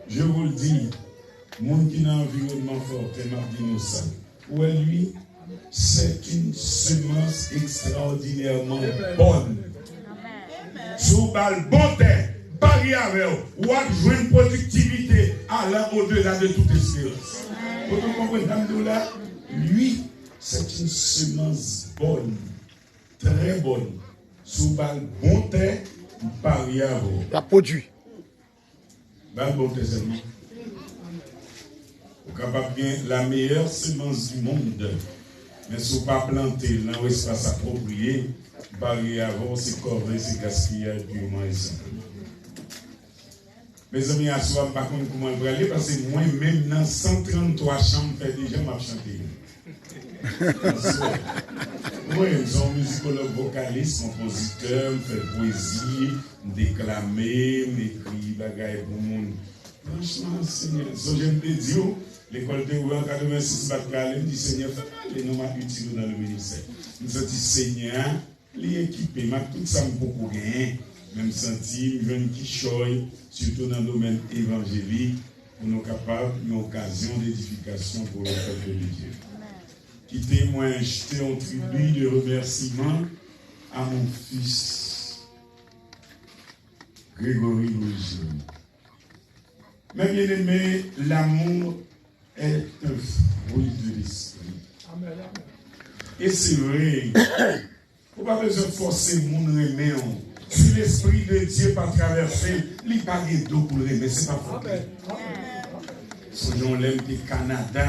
Je vous le dis, monde qui n'a un environnement fort, et m'a dit nous ça. Où est lui? C'est une semence extraordinairement bonne. Sous balle bon terre, barrière ou à jouer une productivité allant au-delà de toute espérance. Vous comprenez là? Lui, c'est une semence bonne, très bonne. Sous balle bon terre, barrière. La produit. Balle bon terre seulement. Vous capable bien la meilleure semence du monde. Mais si vous ne pas planter dans l'espace approprié, barrière avant, c'est corvée, c'est gaspillage purement et simplement. Mes amis, à soi, je ne sais pas comment le aller parce que moi-même, dans 133 chambres, je fais déjà ma chanter. Moi, je suis un musicologue vocaliste, compositeur, je fais poésie, déclamer, m'écris, bagaille pour le monde. Franchement, Seigneur, je me dis, l'école de Rouen en 86, je me dis, Seigneur, les noms utiles dans le ministère. Je me dis, Seigneur, les équipés, tout ça, je peux gagner. Même senti, je qui choye, surtout dans le domaine évangélique, pour nous capables d'une occasion d'édification pour le peuple de Dieu. Qui témoigne, jeter un tribut de remerciement à mon fils, Grégory Louis. Mes bien-aimés, l'amour est un fruit de l'esprit. Et c'est vrai, il ne faut pas besoin de forcer mon aimer. Si l'esprit de Dieu pas traversé, il n'y a pas d'eau pour l'aimer, ce n'est pas vrai. Si on l'aime du Canada,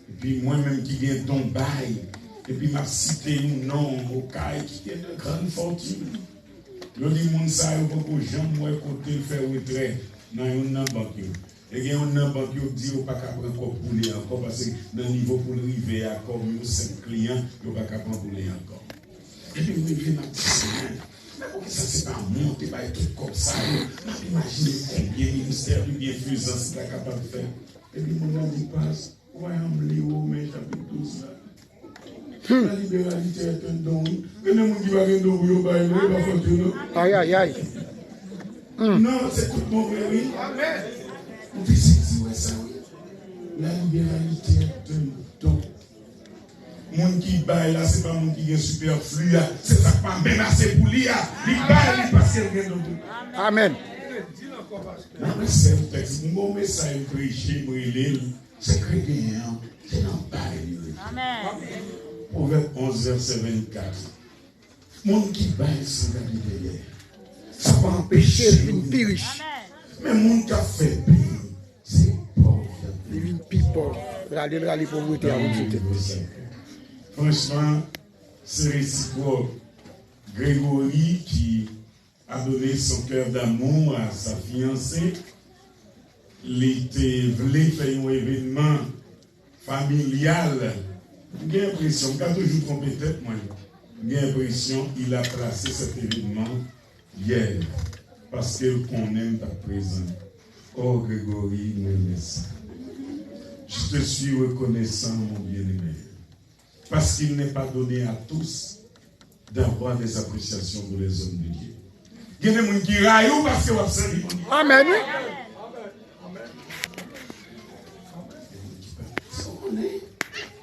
et puis moi-même qui viens de Dombaï, et puis m'a cité un nom au Caille qui est de grande fortune. Je dis, mon ça, il faut que les gens moi côté faire retrait dans une banque. Et il y a une banque qui dit, il ne faut pas prendre poulet encore, parce que dans le niveau pour arriver à comme 5 clients, il ne faut pas prendre poulet encore. Et puis, je viens de dire, ça, c'est pas monter, pas être comme ça. Imaginez combien de ministères de bienfaisance c'est capable de faire. Et puis, mon ami passe, voyons Léo, mais chapitre 12 là. La libéralité est un don. Mais le monde qui va gagner de vous, il va faire. Aïe, aïe, aïe. Non, c'est tout mon vrai, oui. On dit, c'est ça, oui. La libéralité est un don. Moun qui baille là, c'est pas moun qui est superflu, c'est ça pas même assez pour lui. Il baille, il passe rien d'autre. Amen. Mais c'est un texte, mon message prêché, c'est chrétien, c'est dans baille. Amen. Proverbe 11, verset 24. Moun qui baille, c'est la vie. Ça va empêcher une plus riche. Mais moun qui a fait paix, c'est pauvre. Une plus pauvre. Regardez la pauvreté à vous. Franchement, c'est réciproque. Grégory qui a donné son cœur d'amour à sa fiancée, il voulait faire un événement familial. J'ai l'impression, quand toujours trompé tête, moi, j'ai l'impression qu'il a placé cet événement hier, parce qu'on aime ta présence. Oh Grégory, je te suis reconnaissant, mon bien-aimé. Parce qu'il n'est pas donné à tous d'avoir des appréciations pour les hommes de Dieu. Il y a des gens qui raillent parce qu'ils ont servi mon Dieu. Amen.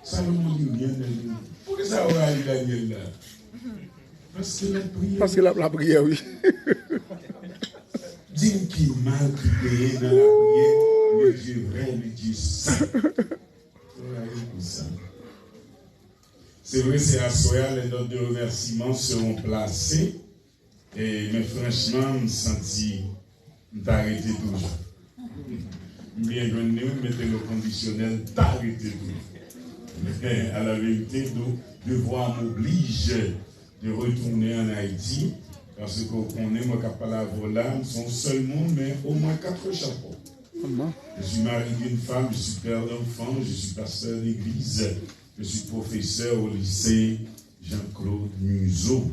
Ça me dit bien de nous. Pourquoi ça aura eu Daniel là? Parce que la prière. Parce que la prière, oui. Dis qui mal qui paye dans la prière, le Dieu vrai, le Dieu saint. C'est vrai, c'est à Soya, les notes de remerciement seront placées. Mais franchement, je me sens d'arrêter tout. Bien venu, mettez le conditionnel d'arrêter tout. Mais à la vérité, devoir m'oblige de retourner en Haïti. Parce qu'on connaît, moi, qui parle à Volam, son seul monde, mais au moins 4 chapeaux. Je suis marié d'une femme, je suis père d'enfant, je suis pasteur d'église. Je suis professeur au lycée Jean-Claude Museau.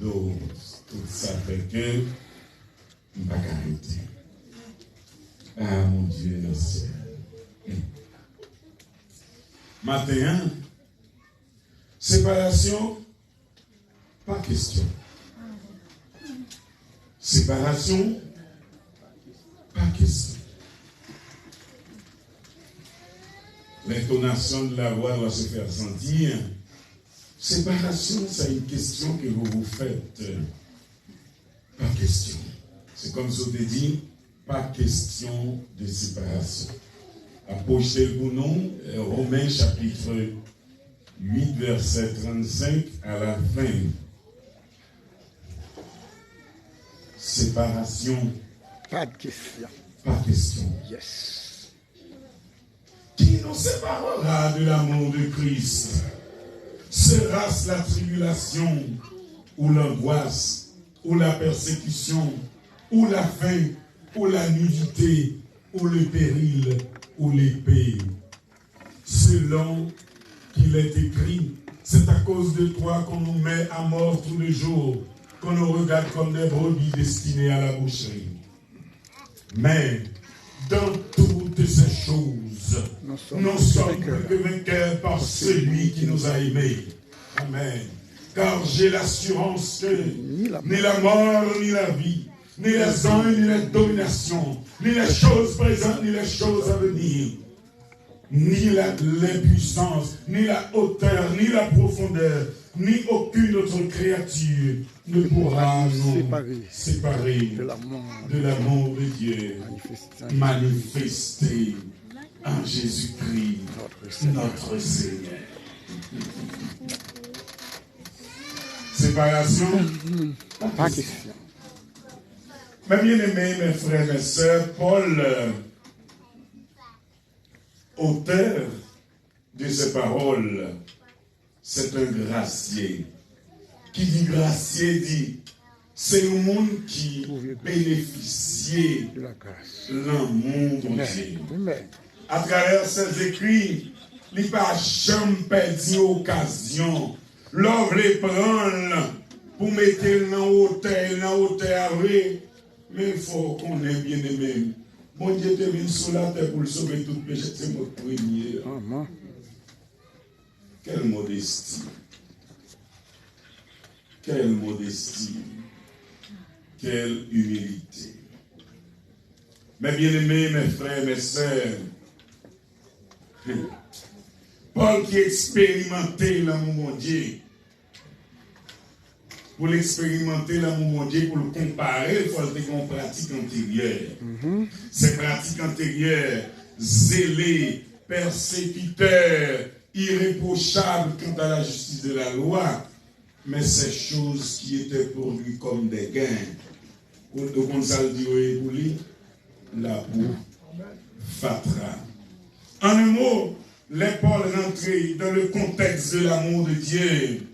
Donc, tout ça fait que je ne vais pas arrêter. Ah, mon Dieu, le ciel. Matin, séparation, pas question. Séparation, pas question. l'intonation de la voix doit se faire sentir. Séparation, c'est une question que vous vous faites. Pas question. C'est comme je t'ai dit, pas question de séparation. Apôtre Gounon, Romains chapitre 8, verset 35 à la fin. Séparation. Pas de question. Pas question. Yes. Qui nous séparera de l'amour de Christ? Sera-ce la tribulation, ou l'angoisse, ou la persécution, ou la faim, ou la nudité, ou le péril, ou l'épée? Selon qu'il est écrit, c'est à cause de toi qu'on nous met à mort tous les jours, qu'on nous regarde comme des brebis destinées à la boucherie. Mais dans toutes ces choses, nous sommes plus que vainqueurs par celui qui nous a aimés. Amen. Car j'ai l'assurance que ni la mort, ni la vie, ni les anges, ni les dominations, ni les choses présentes, ni les choses à venir, ni l'impuissance, ni la hauteur, ni la profondeur, ni aucune autre créature ne pourra nous séparer de l'amour de Dieu manifesté en Jésus-Christ, notre Seigneur. Séparation, pas question. Mes bien-aimés, mes frères, mes sœurs, Paul, auteur de ces paroles, c'est un gracier. Qui dit gracier dit, c'est le monde qui bénéficie de l'amour de Dieu. À travers ses écrits, il n'a pas jamais perdu occasion. L'homme les prend pour mettre dans hauteur, mais il faut qu'on ait bien aimé. Mon Dieu te venu sur la terre pour le sauver tout péché, c'est mon premier. Amen. Quelle modestie. Quelle modestie. Quelle humilité. Mes bien-aimés, mes frères, mes sœurs, Paul qui expérimentait l'amour de Dieu, pour l'expérimenter l'amour de Dieu, pour le comparer, il faut le dire en pratique antérieure. Ces pratiques antérieures, zélées, persécuteurs, irréprochables quant à la justice de la loi, mais ces choses qui étaient pour lui comme des gains. Comme ça le dit pour lui, la boue fatra. En un mot, les Paul rentrés dans le contexte de l'amour de Dieu,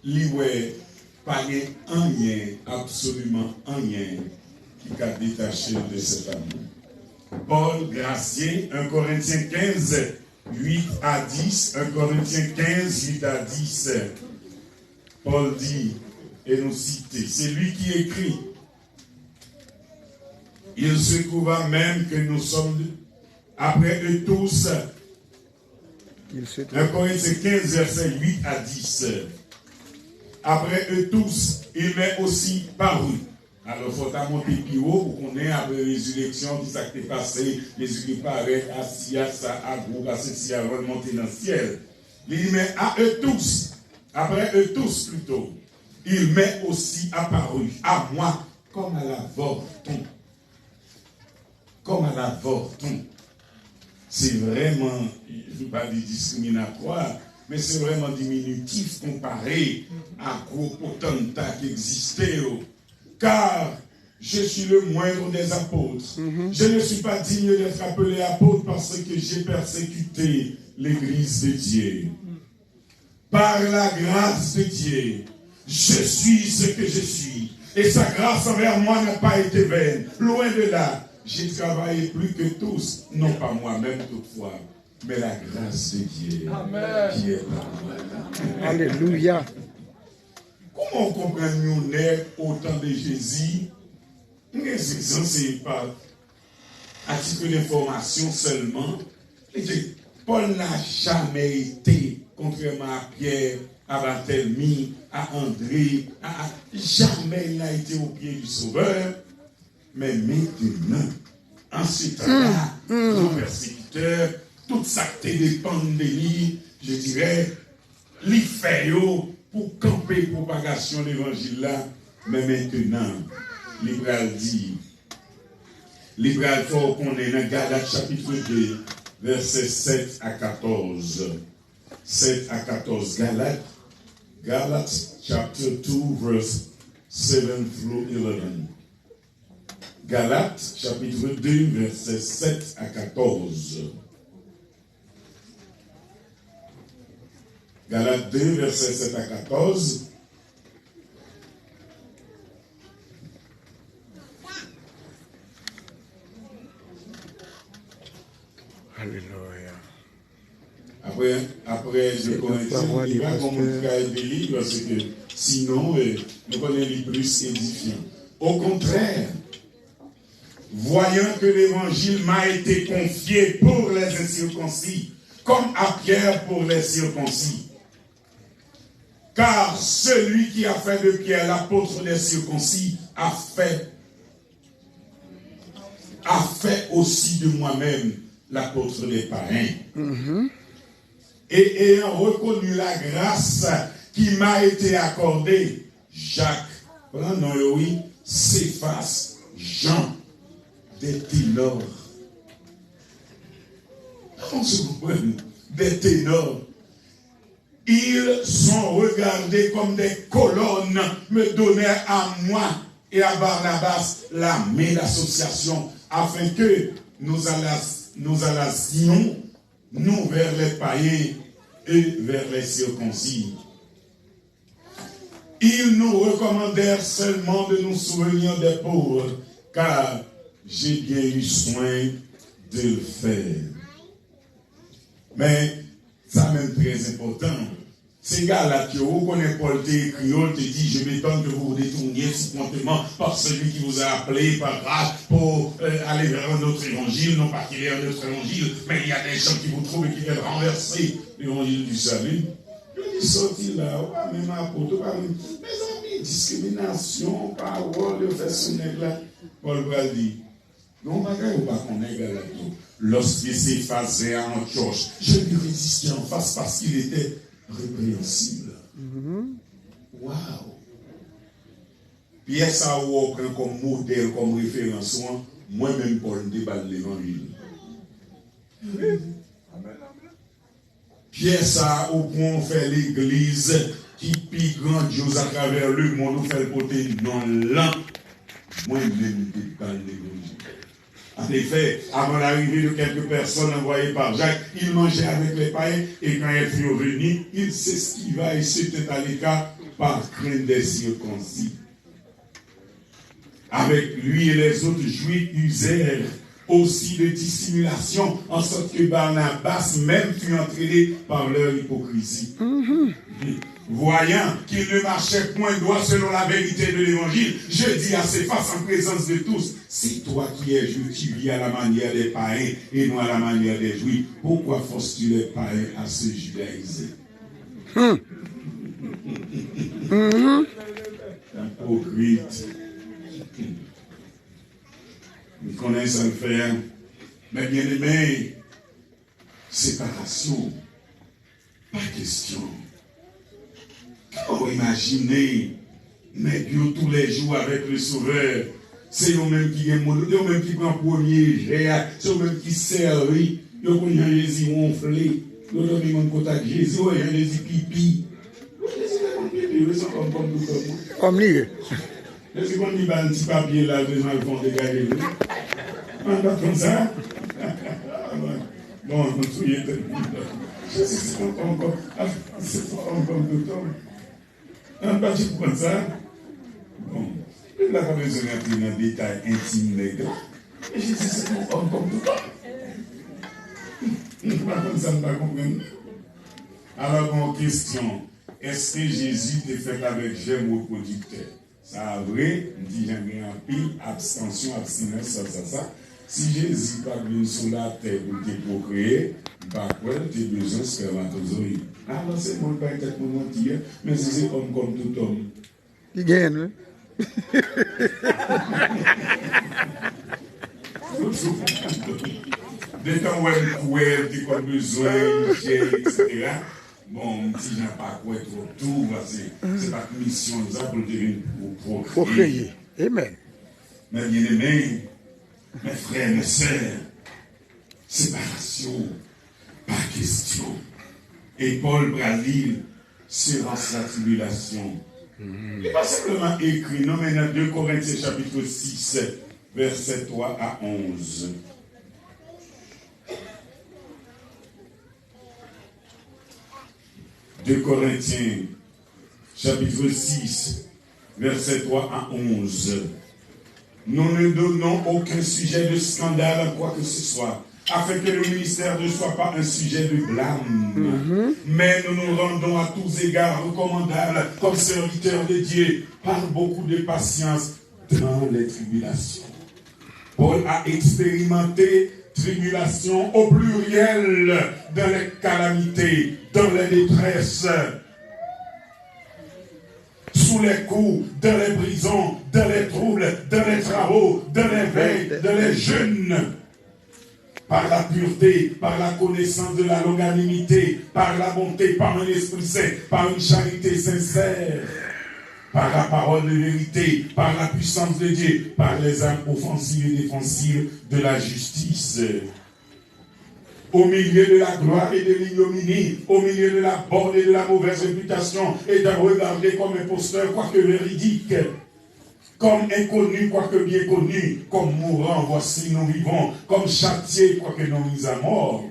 l'oué pas rien, absolument rien qui a détaché de cet amour. Paul, gracié, 1 Corinthiens 15, 8 à 10, 1 Corinthiens 15, 8 à 10, Paul dit, et nous cite, c'est lui qui écrit, il se trouva même que nous sommes, après eux tous, 1 Corinthiens 15, verset 8 à 10, après eux tous, il m'est aussi paru. Alors, il faut monter plus haut pour qu'on ait après la résurrection, qui s'est passé, Jésus qui paraît, assis à ça, à groupe, assis à remonter dans le ciel. Il m'est à eux tous, après eux tous plutôt, il m'est aussi apparu, à moi, comme à l'avorton. Comme à l'avorton. C'est vraiment, je ne veux pas dire discriminatoire, mais c'est vraiment diminutif comparé à gros potentat qui existait. Car je suis le moindre des apôtres. Je ne suis pas digne d'être appelé apôtre parce que j'ai persécuté l'Église de Dieu. Par la grâce de Dieu, je suis ce que je suis. Et sa grâce envers moi n'a pas été vaine. Loin de là, j'ai travaillé plus que tous, non pas moi-même toutefois, mais la grâce de Dieu. Amen. Qui est par moi. Alléluia. Comment on comprend nous au temps de Jésus? C'est pas à titre d'information seulement. Paul n'a jamais été, contrairement à Pierre, à Barthélemy, à André, jamais il n'a été au pied du Sauveur. Mais maintenant, en ce temps-là, nos persécuteurs, tout tout ça qui dépend de lui, je dirais, li fait pour camper propagation de l'évangile là, mais maintenant, l'Ibral dit, l'Ibral fort qu'on est dans Galates chapitre 2, versets 7 à 14. 7 à 14, Galates chapter 2, verse 7 through 11. Galates chapitre 2, versets 7 à 14. Galates 2, versets 7 à 14. Alléluia. Après, je connais il va comme un livre parce que sinon, nous connaissons les plus édifiants. Au contraire, voyant que l'évangile m'a été confié pour les incirconcis, comme à Pierre pour les circoncis. Car celui qui a fait de Pierre l'apôtre des circoncis a fait aussi de moi-même l'apôtre des païens. Et ayant reconnu la grâce qui m'a été accordée, Jacques, Céphas, Jean, des ténors. On se comprend, des ténors. Ils sont regardés comme des colonnes, me donnèrent à moi et à Barnabas la main d'association, afin que nous allassions nous vers les païens et vers les circoncis. Ils nous recommandèrent seulement de nous souvenir des pauvres, car j'ai bien eu soin de le faire. Mais ça même très important. Ces gars-là qui vous connaissent Paul écrit, te dit, je m'étonne que vous vous détourniez supplémentairement par celui qui vous a appelé par grâce pour aller vers un autre évangile, non pas qu'il y ait un autre évangile, mais il y a des gens qui vous trouvent et qui veulent renverser l'évangile du salut. Je dis, sorti là, même apôtre, mes amis, discrimination, parole, le fait sonner là. Paul va dire, non, bagage ou pas qu'on est gars là. Lorsqu'il s'effaçait à Antioche, je lui résistais en face parce qu'il était répréhensible. Waouh! Pierre Sao prend comme modèle, comme référence, moi-même Paul déballe l'évangile. Pierre Sao prend fait l'église qui pique grandiose à travers le monde, nous fait le côté non lent. Moi-même déballe l'évangile. En effet, avant l'arrivée de quelques personnes envoyées par Jacques, il mangeait avec les païens et quand ils furent venus, il s'esquiva et se tenait à l'écart par crainte des circoncis. Avec lui et les autres juifs usèrent aussi de dissimulation, en sorte que Barnabas même fut entraîné par leur hypocrisie. Voyant qu'il ne marchait point droit selon la vérité de l'évangile, je dis à Céphas en présence de tous, c'est toi qui es juif, qui vis à la manière des païens et non à la manière des juifs. Pourquoi forces-tu les païens à se judaïser? Hypocrite. Nous connaissons le faire. Mais bien aimé, séparation. Pas question. Comment imaginer, mais tous les jours avec le Sauveur, c'est eux-mêmes qui eux-mêmes qui prennent premier jet, c'est eux-mêmes qui servent, ils ont Jésus ronflé, ils ont mis mon contact Jésus, ils ont Jésus pipi. Ils sont comme tout le monde. Comme lui. Est-ce qu'on dit un petit papier là, les gens vont dégager? On va comme ça. Bon, on se souvient de je sais c'est encore tout le temps. Un petit peu comme ça. Bon, il n'a pas besoin d'entrer dans des détails intimes, les gars. Et je dis, c'est encore tout le temps. Pas comme ça, ne pas comprendre. Alors, mon question, est-ce que Jésus était fait avec germe ou producteur? Ça a vrai, on dit j'aime bien un pile, abstention, abstinence, ça. Si Jésus pas venu sur la terre pour te procréer, par quoi tu as besoin de spermatozoïdes? Alors c'est mon père qui est mon mentir, mais c'est homme comme tout homme. Il gagne, De temps où elle courait, tu as besoin, etc. Bon, si je n'ai pas quoi trop tout, c'est pas une mission ça pour devenir pour créer. Amen. Mais bien aimé, mes frères, mes sœurs, séparation, pas question. Et Paul Bradil sera sa tribulation. Il n'est pas simplement écrit, non, mais dans 2 Corinthiens chapitre 6, verset 3 à 11. « 2 Corinthiens, chapitre 6, verset 3 à 11. Nous ne donnons aucun sujet de scandale à quoi que ce soit, afin que le ministère ne soit pas un sujet de blâme. Mais nous nous rendons à tous égards recommandables comme serviteurs de Dieu par beaucoup de patience dans les tribulations. Paul a expérimenté tribulation au pluriel dans les calamités, dans les détresses, sous les coups, dans les prisons, dans les troubles, dans les travaux, dans les veilles, dans les jeûnes. Par la pureté, par la connaissance de la longanimité, par la bonté, par un esprit saint, par une charité sincère, par la parole de vérité, par la puissance de Dieu, par les âmes offensives et défensives de la justice. Au milieu de la gloire et de l'ignominie, au milieu de la bonne et de la mauvaise réputation, et de regarder comme imposteur, quoique véridique, comme inconnu, quoique bien connu, comme mourant, voici nous vivons, comme châtié, quoique non mis à mort,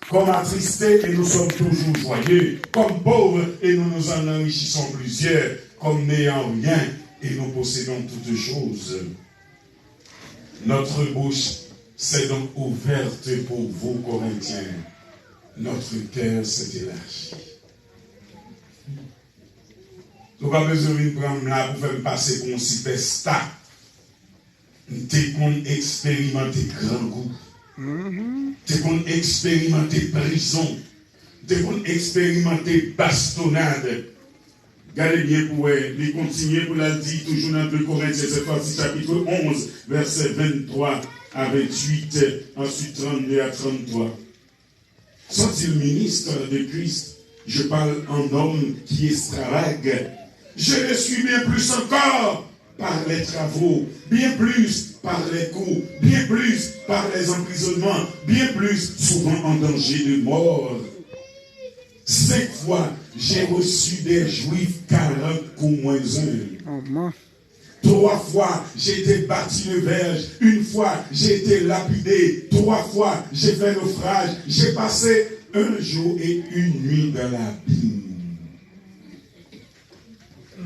comme attristés et nous sommes toujours joyeux, comme pauvres et nous nous en enrichissons plusieurs, comme n'ayant rien et nous possédons toutes choses. Notre bouche s'est donc ouverte pour vous, Corinthiens. Notre cœur s'est élargi. Tu n'as pas besoin de prendre là pour faire passer pour un superstar. Tu qu'on expérimenter grand goût. Tu qu'on expérimenter prison. Tu qu'on expérimenter bastonnade. Regardez bien pour les continuer pour la dire toujours dans 2 Corinthiens, cette fois-ci, chapitre 11, verset 23 à 28, ensuite 32 à 33. Sont-ils ministres de Christ? Je parle en homme qui extravague. Je le suis bien plus encore par les travaux, bien plus par les coups, bien plus par les emprisonnements, bien plus souvent en danger de mort. 5 fois, j'ai reçu des Juifs 40 coups moins 1. 3 fois, j'ai été battu de verge. 1 fois, j'ai été lapidé. 3 fois, j'ai fait naufrage. J'ai passé 1 jour et 1 nuit dans l'abîme.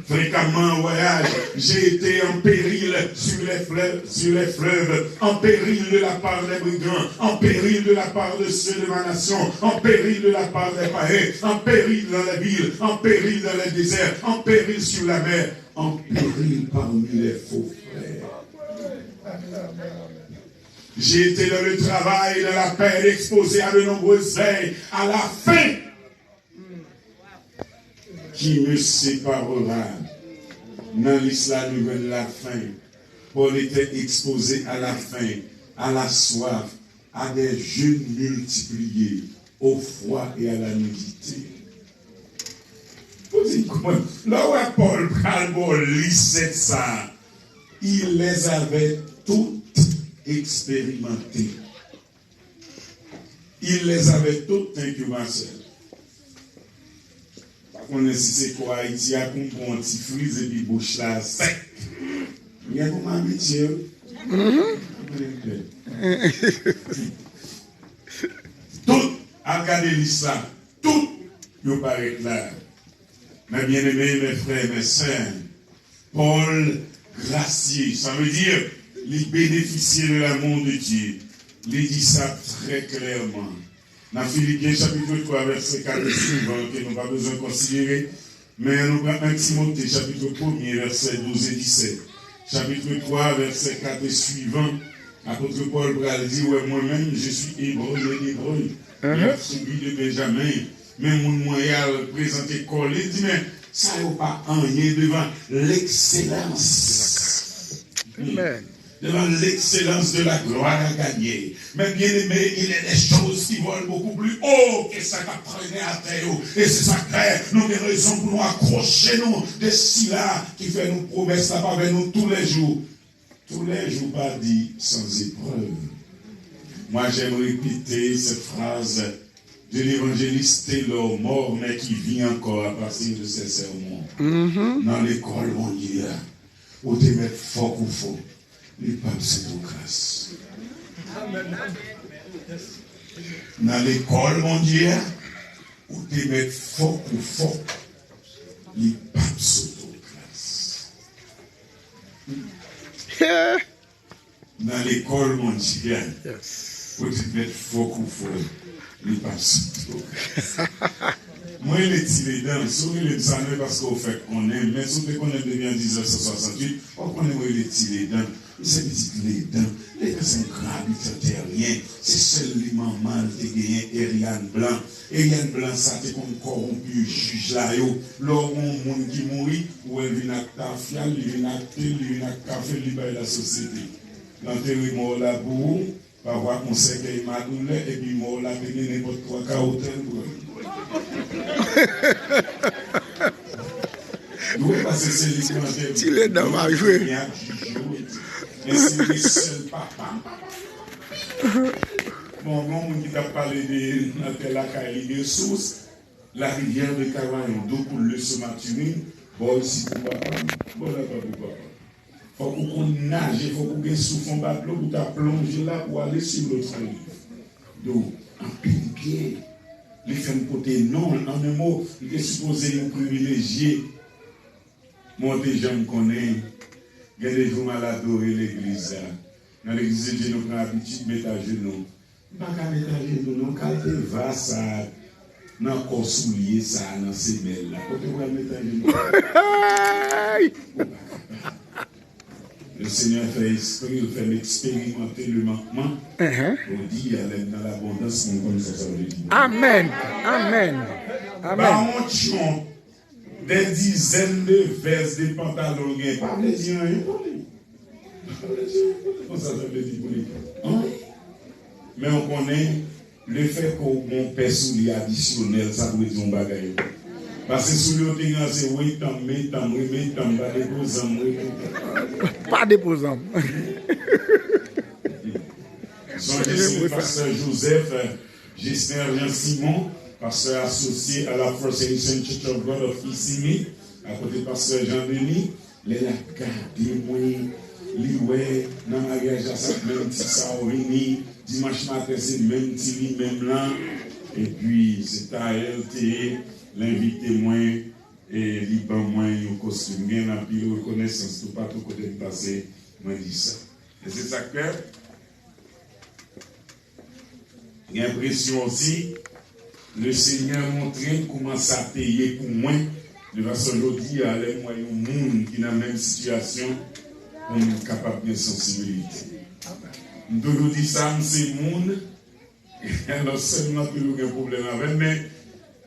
Fréquemment en voyage, j'ai été en péril sur les fleuves, en péril de la part des brigands, en péril de la part de ceux de ma nation, en péril de la part des païens, en péril dans la ville, en péril dans les déserts, en péril sur la mer, en péril parmi les faux frères. J'ai été dans le travail, dans la peine, exposé à de nombreuses veilles, à la fin. Qui me séparera dans l'islam de la faim. Paul était exposé à la faim, à la soif, à des jeûnes multipliés, au froid et à la nudité. Vous dites comment? Là où Paul Calbo lisait ça, il les avait toutes expérimentées. Il les avait toutes incubées. On est si c'est quoi Haïti a qu'on prend un petit frise et puis bouche là sec. Il y a comme amitié. Tout, à regarder l'histoire, tout, il paraît là. Mes bien-aimés, mes frères, mes sœurs, Paul gracieux, ça veut dire, les bénéficier de l'amour de Dieu. Il dit ça très clairement. Dans Philippiens chapitre 3, verset 4 et suivant, que nous n'avons pas besoin de considérer, mais nous prenons 1 Timothée chapitre 1, verset 12 et 17. Chapitre 3, verset 4 et suivant, l'apôtre Paul Bral dit, ouais, moi-même, je suis hébreu, celui de Benjamin, mais mon moyen présenté collé, il dit, mais ça n'a pas rien devant l'excellence. Amen. devant l'excellence de la gloire à gagner. Mais bien aimé, il y a des choses qui volent beaucoup plus haut que ça qu'a traîné à terre. Et c'est ça que nous avons raison pour nous accrocher nous de cela qui fait nous promesses là avec nous tous les jours. Tous les jours, pas dit sans épreuve. Moi, j'aime répéter cette phrase de l'évangéliste Taylor mort, mais qui vit encore à partir de ses sermons. Dans l'école mondiale, où tu mets fort ou faux, les papes c'est aux grâces. Dans l'école mondiale, où tu mets fort ou faux, les papes sont aux grâces. Dans l'école mondiale, où tu mets fort ou faux, les papes sont aux grâces. Moi, il est tiré dans, souvent il est sané parce qu'on fait qu'on aime, mais souvent qu'on aime depuis 1968, on connaît où il est tiré dans. C'est petit les dents, les gars sont graves, terrien, c'est seulement mal de gagner Ariane Blanc. Ariane Blanc, ça t'est comme corrompu, juge là, yo. L'homme, monde qui mourit, ou elle vient à ta fiale, il vient à tel, il vient à café, il libère la société. L'enterrement mort là pour pas voir qu'on sait qu'il m'a douleur, et puis mort là, il y a n'importe quoi qu'à hôtel pour oui, parce que c'est les Tu l'es dans ma jouée. Et c'est les seuls papas. Bon, on qui a parlé de la caille des sources, la rivière de Cavaillon, d'eau coule ce matin, bon, ici pour papa, bon, là, pas pour papa. Faut qu'on nage, il faut qu'on souffle en bas de l'eau, pour ta plonger là pour aller sur l'autre rive. Donc, en pied, les femmes côté non, en un mot, il est supposé nous privilégier. Moi, déjà, je me connais. Il y a des jours mal adoré l'église. Dans l'église, nous prenons l'habitude de mettre à genoux. Pas qu'à mettre à genoux, non, quand tu vas, ça, dans le corps soulier, ça, dans ces belles là. Quand tu vas mettre à genoux. Le Seigneur fait esprit, il fait expérimenter le manquement. On dit, il y a dans l'abondance, on connaît ça, ça veut dire. Amen. Amen. Amen. Des dizaines de vestes, des pantalons, pas les dire rien pour lui. Comment ça veut dire pour lui? Mais on connaît le fait qu'on pèse sous les additionnels, ça veut dire un bagage. Parce que sous le terrain, c'est oui, pas déposant. Son pasteur Joseph, Gisner Jean-Simon, pasteur associé à la First Edition Church of God of Issimi, à côté de pasteur Jean-Denis, les la gardé moi, l'oué, dans le mariage à ça, même petit ça au réuni, dimanche matin, c'est même petit, même là, et puis c'est à LTE, l'invité moi, et libre moi, au costume, bien en pile reconnaissance, tout pas tout côté de passer, moi dit ça. Et c'est ça que j'ai l'impression aussi, le Seigneur montrait comment ça payer pour moi. De façon aujourd'hui, il y a les moyens monde qui dans la même situation pour être capable de sensibilité. Nous disons ça, c'est monde. Alors seulement que nous avons un problème avec, mais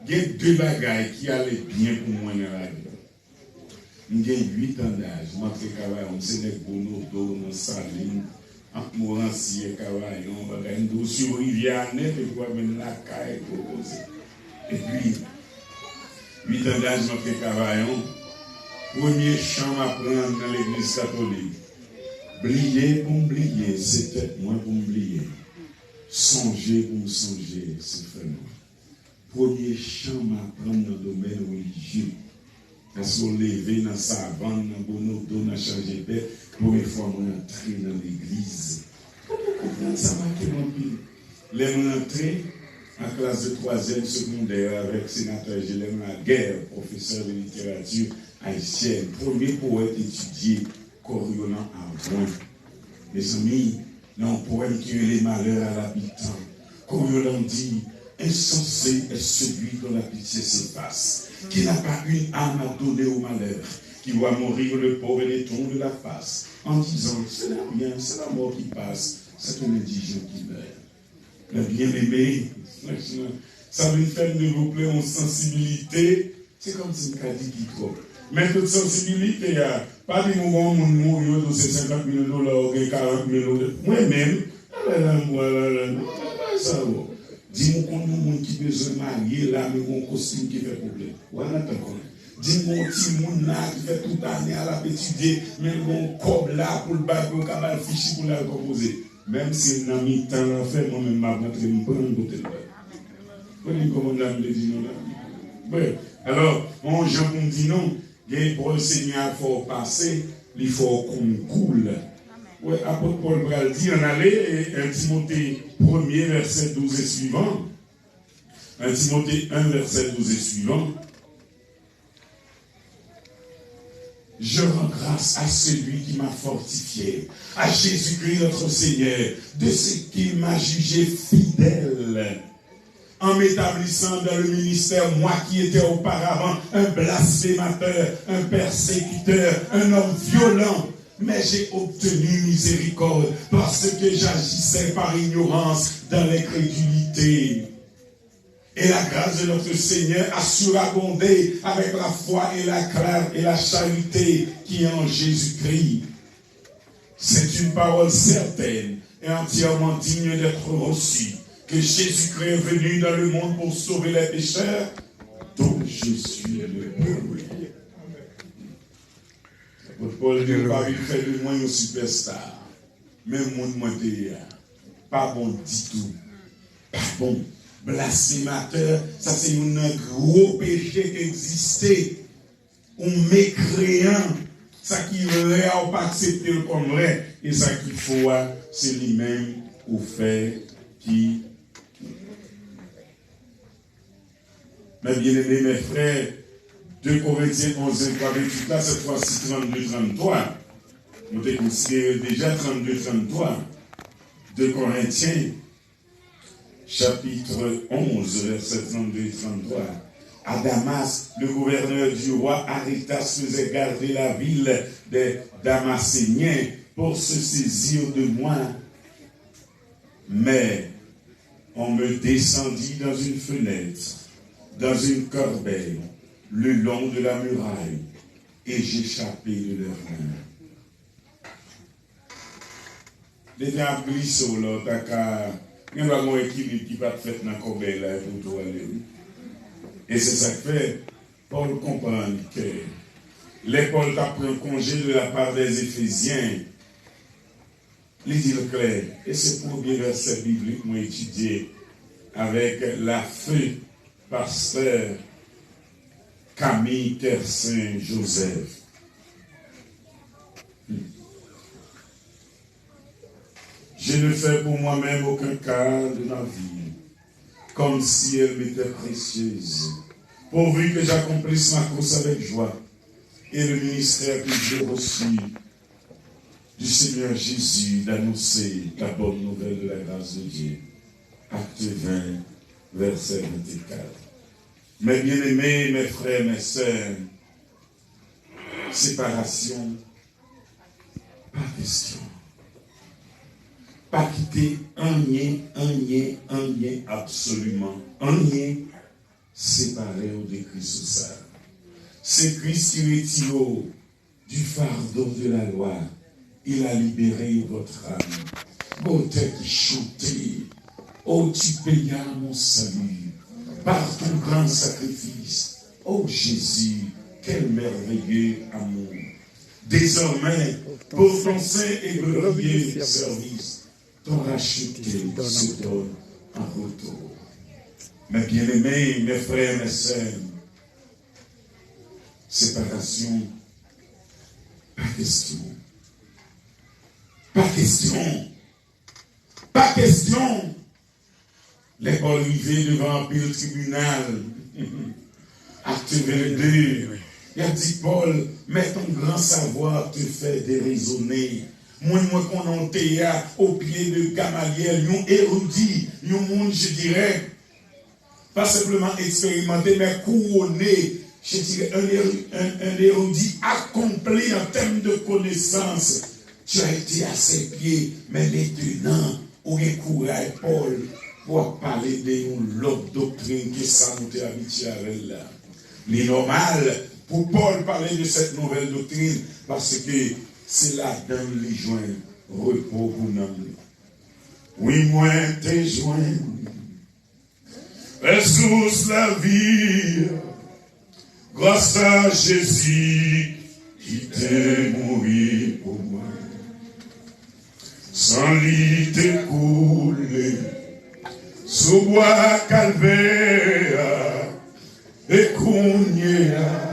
il y a deux bagailles qui allaient bien pour moi dans la vie. J'ai 8 ans d'âge, je m'appelle Cavaillon, c'est des Bonodo, dans Saline, entre Morancy et Cavaillon, sur Rivière Net, et puis même la caille proposée. Et puis, 8 ans d'âge, je m'appelle Cavaillon, premier chant à prendre dans l'église catholique. Blier pour m'oublier, c'est peut-être moi pour m'oublier. Songer pour me songer, c'est vraiment. Premier chant à prendre dans le domaine religieux. Parce qu'on levé dans sa bande, dans Bonodo, dans Chargé Père, pour une fois entrer dans l'église. Comment ça m'a fait mon pire? Les rentrés en classe de 3e secondaire avec sénateur Gélène Laguerre, professeur de littérature haïtienne, premier poète étudié, Coriolan Avouin. Mes amis, dans un poème qui est les malheurs à l'habitant, Coriolan dit: insensé est celui dont la pitié s'efface, qui n'a pas une âme à donner au malheur, qui voit mourir le pauvre et les tons de la face, en disant: c'est la rien, c'est la mort qui passe, c'est un indigent qui meurt. Le bien-aimé, ça veut faire développer une sensibilité, c'est comme si on dit qui trop. Mais toute sensibilité, Pas du moment où on mourit, on 50 000 dollars, 40 000 dollars. Moi-même, ça va. Dis-moi qu'on a un monde qui besoin de marier là, mais mon costume qui fait problème. Voilà, d'accord. Dis-moi un petit monde là qui fait toute l'année à la étudier, mais mon cob là pour le bac, pour le fichier pour la composer. Même si on a mis tant à faire, moi-même, ma rentrée, je me prends un côté de bac. Vous voyez comment on a dit non là? Bref, alors, mon Jean me dit non, pour le Seigneur, il faut passer, il faut qu'on coule. Oui, apôtre Paul Bral dit en aller, 1 Timothée 1er, verset 12 et suivant. 1 Timothée 1, verset 12 et suivant. Je rends grâce à celui qui m'a fortifié, à Jésus-Christ notre Seigneur, de ce qu'il m'a jugé fidèle, en m'établissant dans le ministère, moi qui étais auparavant un blasphémateur, un persécuteur, un homme violent. Mais j'ai obtenu miséricorde parce que j'agissais par ignorance dans l'incrédulité. Et la grâce de notre Seigneur a surabondé avec la foi et la charité qui est en Jésus-Christ. C'est une parole certaine et entièrement digne d'être reçue, que Jésus-Christ est venu dans le monde pour sauver les pécheurs, dont je suis le premier. Paul dit, pas il fait de moi un superstar. Même moi, pas bon du tout. Pas bon. Blasphémateur, ça c'est un gros péché qui existait. Un mécréant, ça qui vrai ou pas accepter comme vrai. Et ça qu'il faut, c'est lui-même au fait qui. Mes bien-aimés, mes frères, 2 Corinthiens 11, 28, là, cette fois-ci 32-33. Nous avons considéré déjà 32-33. 2 Corinthiens, chapitre 11, verset 32-33. À Damas, le gouverneur du roi Arétas faisait garder la ville des Damascéniens pour se saisir de moi. Mais on me descendit dans une fenêtre, dans une corbeille, le long de la muraille, et j'échappais de leurs mains. Les gens glissent là, il y a un équilibre qui va faire dans la corbeille là pour tout aller. Et c'est ça que fait, Paul comprend que les Paul a pris un congé de la part des Éphésiens. Il dit le clair, et c'est pour bien verset biblique moi étudié avec la feu pasteur Camille Tersin Joseph. Je ne fais pour moi-même aucun cas de ma vie, comme si elle m'était précieuse, pourvu que j'accomplisse ma course avec joie et le ministère que j'ai reçu du Seigneur Jésus d'annoncer la bonne nouvelle de la grâce de Dieu. Acte 20, verset 24. Mes bien-aimés, mes frères, mes sœurs, séparation, pas question. Pas quitter un lien, absolument. Un lien séparé au décrit sous ça. C'est Christ qui retire du fardeau de la loi. Il a libéré votre âme. Ô tête chantée, ô tu payas mon salut par ton grand sacrifice. Ô Jésus, quel merveilleux amour. Désormais, pour ton saint et glorieux service, ton racheté se donne en retour. Mes bien-aimés, mes frères, mes sœurs, séparation, pas question. Pas question. Pas question. Les Paul arrivés devant le tribunal. Acte 22. Il a dit, Paul, mais ton grand savoir te fait déraisonner. Moi, qu'on en théâtre au pied de Gamaliel, un érudit, un monde, je dirais, pas simplement expérimenté, mais couronné, je dirais, un érudit accompli en termes de connaissances. Tu as été à ses pieds, mais maintenant, on a courage, Paul, pour parler de l'autre doctrine que ça nous est habitué avec là. Les normal, pour Paul parler de cette nouvelle doctrine, Parce que c'est là-dedans les joints repos pour nous. Oui, moi, t'es joint. Ressource la vie. Grâce à Jésus qui t'est mouru pour moi. Sans lui t'écouler. Sous bois calvaire. Et qu'on y a.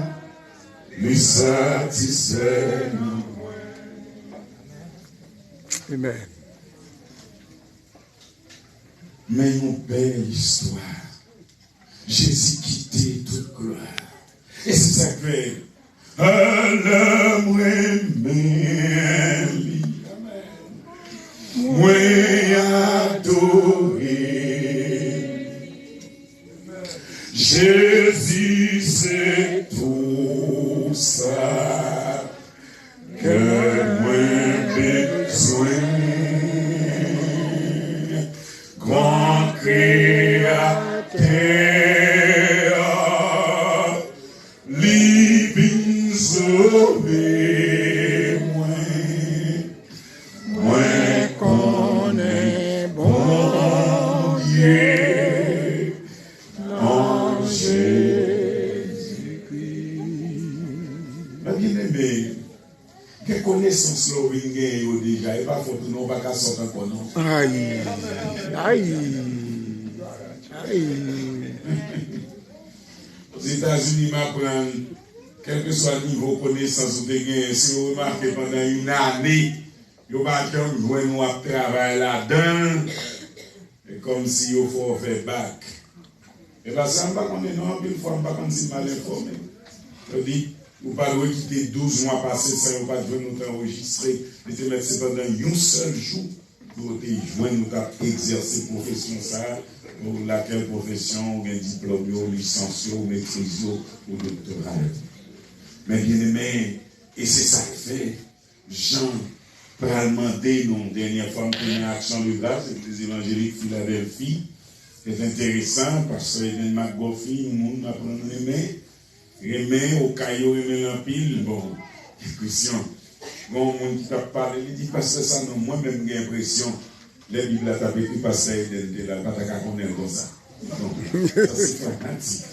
Lui satisfait. Amen. Mais une belle histoire. Jésus quittait toute gloire. Et c'est ça que fait. L'homme aimé, moi adoré. Jésus, c'est tout ça que moi besoin. Grand Créateur, living sauvé, moi qu'on est bon Dieu, en Jésus-Christ. Ma bien-aimée, quelle connaissance l'on gagne déjà, et pas faut que nous ne pas sortir encore non. Aïe, aïe, aïe. Aux États-Unis, m'apprendre, quel que soit le niveau de connaissance ou de gain, si vous remarquez pendant une année, vous allez jouer nous à travailler là-dedans, et comme si vous faut faire bac. Et bien, ça ne va pas connaître, non, une fois, on ne va pas si mal informé. Je dis, vous ne pouvez quitter 12 mois passés sans vous pas nous enregistrer, mais te mettre pendant un seul jour pour te joindre, nous exercer profession ça, pour laquelle profession, ou un diplôme, ou licencié, ou maîtrise, ou doctorat. Mais bien aimé, et c'est ça que fait, Jean, pour demander, non, dernière fois, nous avons une action de grâce, c'est les évangéliques Philadelphie. C'est intéressant parce que les McGoffy, le monde m'apprend à aimer. Aimer au caillou, aimer l'empile, bon, question. Bon, mon qui t'a parlé, il dit, parce que ça, non, moi-même, j'ai l'impression, les Bibles à taper, puis passer de la bataille à connaître comme ça. Donc, ça, c'est fanatique.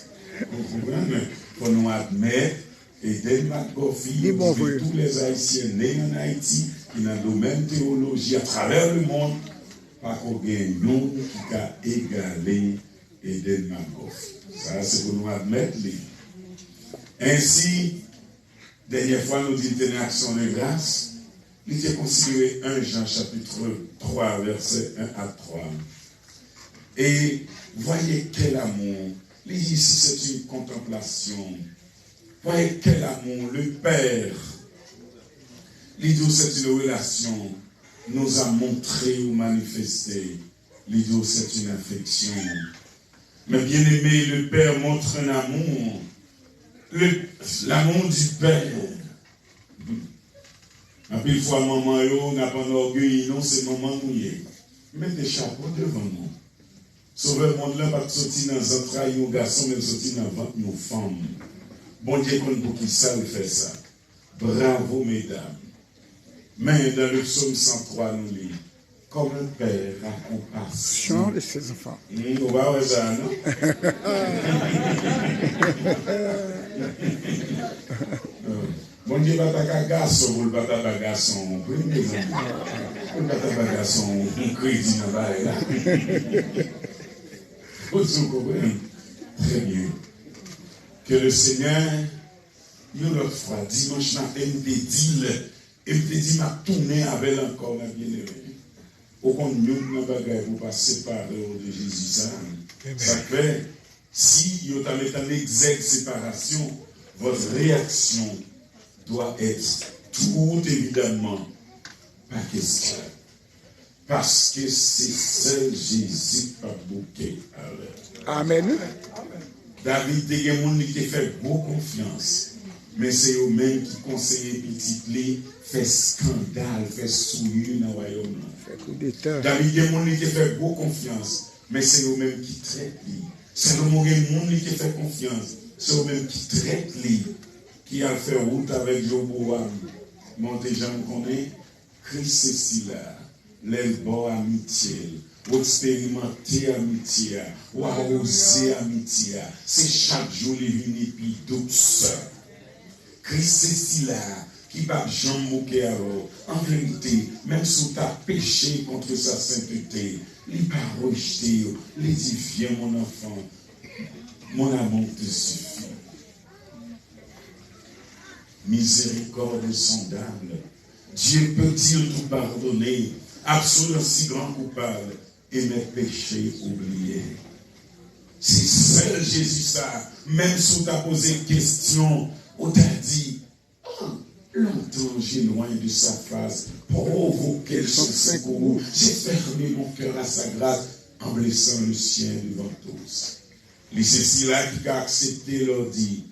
Vous comprenez? Il faut nous admettre, et dès McGoffy, tous les Haïtiens nés en Haïti, qui ont le domaine de théologie à travers le monde, pas qu'on ait un nom qui a égalé Eden Magoff. Ça, c'est pour nous admettre. Ainsi, dernière fois, nous disons une action de grâce. Il était considéré 1 Jean chapitre 3, verset 1 à 3. Et voyez quel amour. Ici, c'est une contemplation. Voyez quel amour. Le Père, l'idée, c'est une relation. Nous a montré ou manifesté. L'idée, c'est une affection. Mais bien aimé, le Père montre un amour. L'amour du Père. Après, une fois, maman, yo, n'a pas d'orgueil, non, c'est maman mouillé. Mettez des chapeaux devant nous. Sauveur monde là, pas sortir dans les entrailles nos garçons, mais sortir dans le ventre nos femmes. Bon Dieu, qu'on pour qui ça, il fait ça. Bravo, mesdames. Mais dans le psaume 103, nous lit, comme un père a compassion de ses enfants. On va voir ça, non? Bon Dieu, va ta garçon, vous le battre ta garçon, vous le battre ta garçon, on crédit dans la là. Vous comprenez? Très bien. Que le Seigneur, une autre fois, dimanche matin, nous dit, et je te dis, m'a tourné avec encore ma bien-aimée. Au compte, nous n'avons pas pour pas séparer de Jésus. Ça fait, si vous avez une exacte séparation, votre réaction doit être tout évidemment pas question. Parce que c'est seul Jésus qui a bouqué à l'heure. Amen. David, il y a des gens qui fait beaucoup confiance. Mais c'est eux-mêmes qui conseillent petit lait, fait scandale, fait souillure dans le royaume. David, il y a des gens qui fait beaucoup confiance. Mais c'est eux-mêmes qui traitent lui. C'est eux-mêmes qui fait confiance. C'est eux-mêmes qui traitent lui. Qui a fait route avec Joboam. Mon déjà me connaît, Christ c'est là, l'elbo amitié, ou expérimenter amitié, ou oser amitié. C'est chaque jour les vignes puis douce. Christ c'est là, qui va jamais moquer alors. En vérité, même si tu as péché contre sa sainteté, il pas rejeté, il dit viens mon enfant, mon amour te suffit. Miséricorde sondable, Dieu peut-il tout pardonner, absolument si grand coupable, et mes péchés oubliés. C'est seul Jésus ça, même si tu as posé une question, on t'a dit, longtemps j'éloigne de sa face, provoquer son secours, j'ai fermé mon cœur à sa grâce, en blessant le sien devant tous. Les ceux-là qui ont accepté leur dit,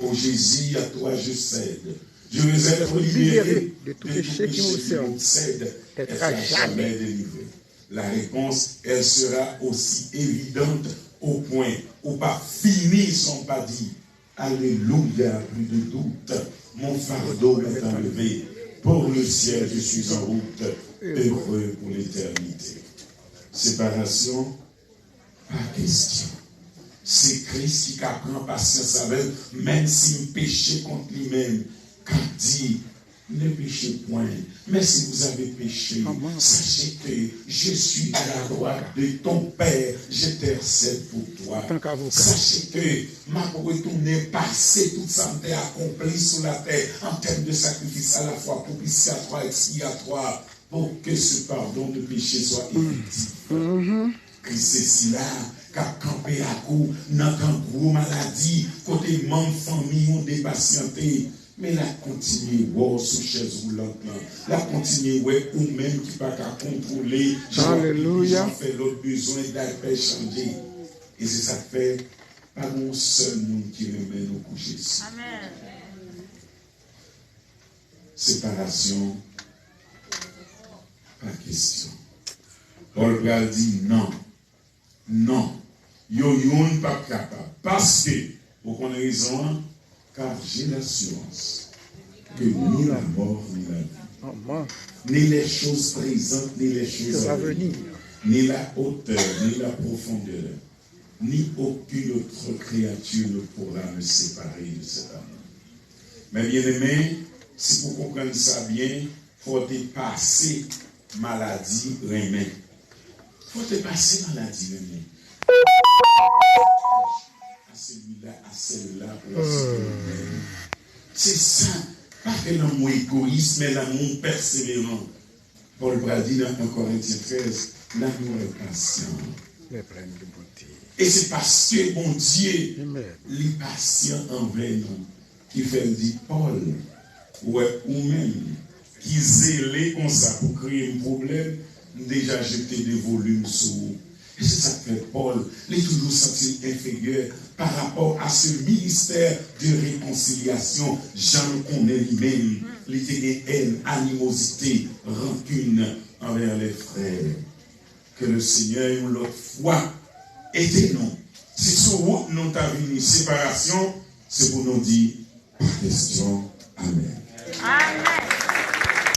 ô Jésus, à toi je cède. Je veux être libéré de tout péché qui me cède, être à jamais délivré. La réponse, elle sera aussi évidente au point où pas fini son pas dit. Alléluia, plus de doute. Mon fardeau est enlevé. Pour le ciel, je suis en route, heureux pour l'éternité. Séparation, pas question. C'est Christ qui prend patience avec, même s'il péché contre lui-même. Quand dit, ne péchez point. Mais si vous avez péché, sachez que je suis à la droite de ton Père, j'intercède pour toi. Sachez que ma retourner passer tout ça accompli sur la terre en termes de sacrifice à la fois propitiatoire, expiatoire, pour que ce pardon de péché soit effectif. Christ c'est là, qu'a campé à coup, dans un gros maladie, côté membre famille ou des patientés. Mais la continue, wow, sous chaise roulante, la continue, ouais, ou même qui pas qu'à contrôler, j'en fais l'autre besoin d'aller changer. Et c'est ça fait, pas mon seul monde qui remet nos coucher ici. Amen. Séparation, pas question. Paul Bral dit non, non, yo yon pas capable. Parce que, pour qu'on ait raison, car j'ai l'assurance que ni la mort, ni la vie, ni les choses présentes, ni les choses à venir, ni la hauteur, ni la profondeur, ni aucune autre créature ne pourra me séparer de cet amour. Mais bien aimé, si vous comprenez ça bien, il faut dépasser maladie remède. Il faut dépasser maladie remède. À celui-là, à celle-là, pour la sécurité. C'est ça, pas que l'amour égoïste, mais l'amour persévérant. Paul dit dans 1 Corinthiens 13, l'amour est patient. Et c'est parce que mon Dieu, il est patient envers nous, qui fait dire Paul, ouais, ou même, qui zélé comme ça pour créer un problème, déjà jeté des volumes sur vous. Et c'est ça que fait Paul, il est toujours senti inférieur par rapport à ce ministère de réconciliation. Jean connaît lui-même, il était haine, animosité, rancune envers les frères. Que le Seigneur, l'autre fois, aidez-nous. Si sur route nous avons une séparation, c'est pour nous dire, pas question. Amen. Amen.